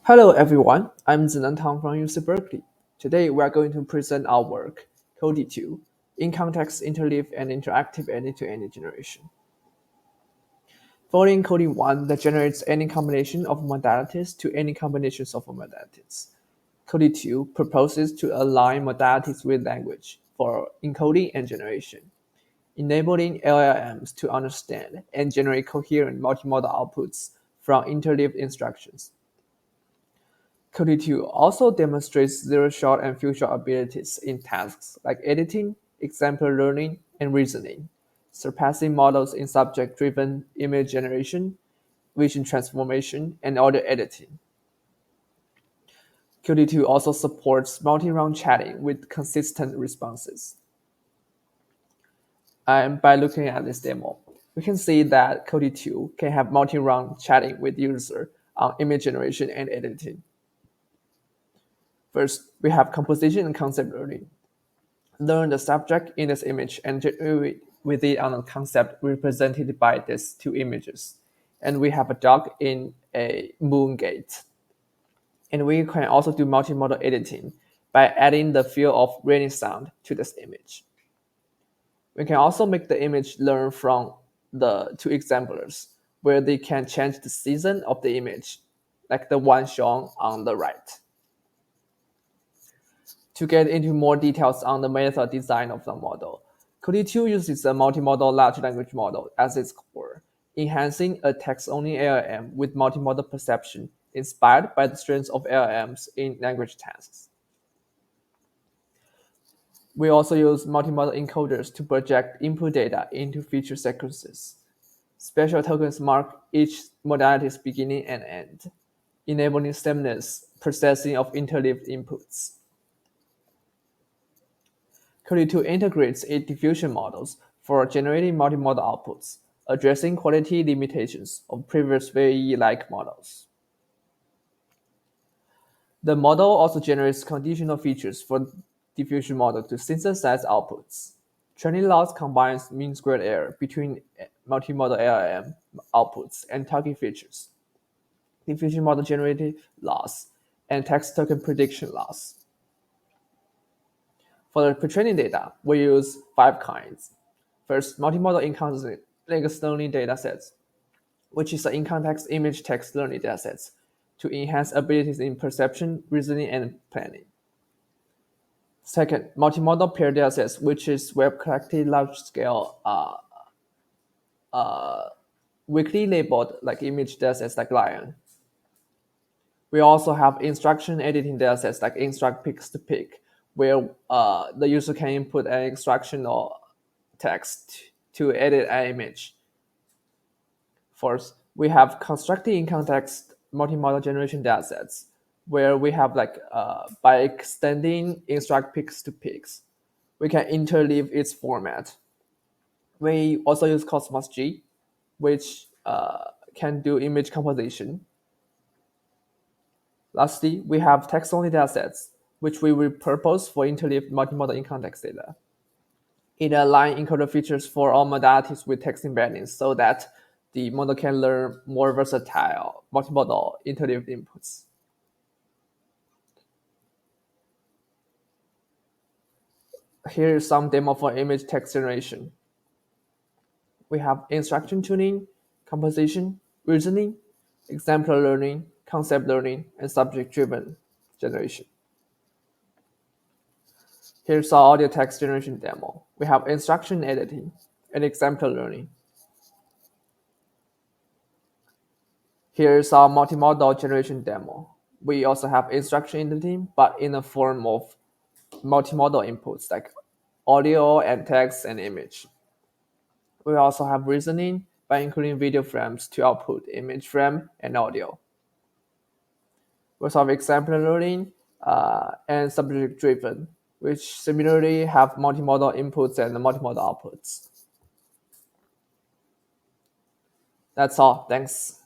Hello everyone, I'm Zineng Tang from UC Berkeley. Today we are going to present our work, CoDi-2, in-context, interleaved, and interactive any-to-any generation. Following CoDi-1 that generates any combination of modalities to any combinations of modalities. CoDi-2 proposes to align modalities with language for encoding and generation, enabling LLMs to understand and generate coherent multimodal outputs from interleaved instructions. CoDi-2 also demonstrates zero-shot and few-shot abilities in tasks like editing, exemplar learning, and reasoning, surpassing models in subject-driven image generation, vision transformation, and audio editing. CoDi-2 also supports multi-round chatting with consistent responses. And by looking at this demo, we can see that CoDi-2 can have multi-round chatting with user on image generation and editing. First, we have composition and concept learning. Learn the subject in this image and generate with it on a concept represented by these two images. And we have a dog in a moon gate. And we can also do multimodal editing by adding the feel of raining sound to this image. We can also make the image learn from the two exemplars, where they can change the season of the image, like the one shown on the right. To get into more details on the method design of the model, CoDi-2 uses a multimodal large language model as its core, enhancing a text-only LLM with multimodal perception inspired by the strengths of LLMs in language tasks. We also use multimodal encoders to project input data into feature sequences. Special tokens mark each modality's beginning and end, enabling seamless processing of interleaved inputs. CoDi-2 integrates eight diffusion models for generating multimodal outputs, addressing quality limitations of previous VAE-like models. The model also generates conditional features for diffusion model to synthesize outputs. Training loss combines mean squared error between multimodal LLM outputs and target features, diffusion model generated loss, and text token prediction loss. For the pre-training data, we use five kinds. First, multimodal in-context learning datasets, which is the in-context image text learning datasets to enhance abilities in perception, reasoning, and planning. Second, multimodal pair datasets, which is web-collected large-scale weakly labeled like image datasets like Lion. We also have instruction editing datasets like instruct pix to pick, where the user can input an instruction or text to edit an image. Fourth, we have constructed in-context multimodal generation datasets, where we have by extending instruct pix to pix, we can interleave its format. We also use Cosmos G, which can do image composition. Lastly, we have text-only datasets, which we repurpose for interleaved multimodal in-context data. It aligns encoder features for all modalities with text embeddings so that the model can learn more versatile multimodal interleaved inputs. Here is some demo for image text generation. We have instruction tuning, composition, reasoning, exemplar learning, concept learning, and subject-driven generation. Here's our audio text generation demo. We have instruction editing and exemplar learning. Here's our multimodal generation demo. We also have instruction editing, but in the form of multimodal inputs like audio and text and image. We also have reasoning by including video frames to output image frame and audio. We also have exemplar learning and subject-driven, which similarly have multimodal inputs and multimodal outputs. That's all. Thanks.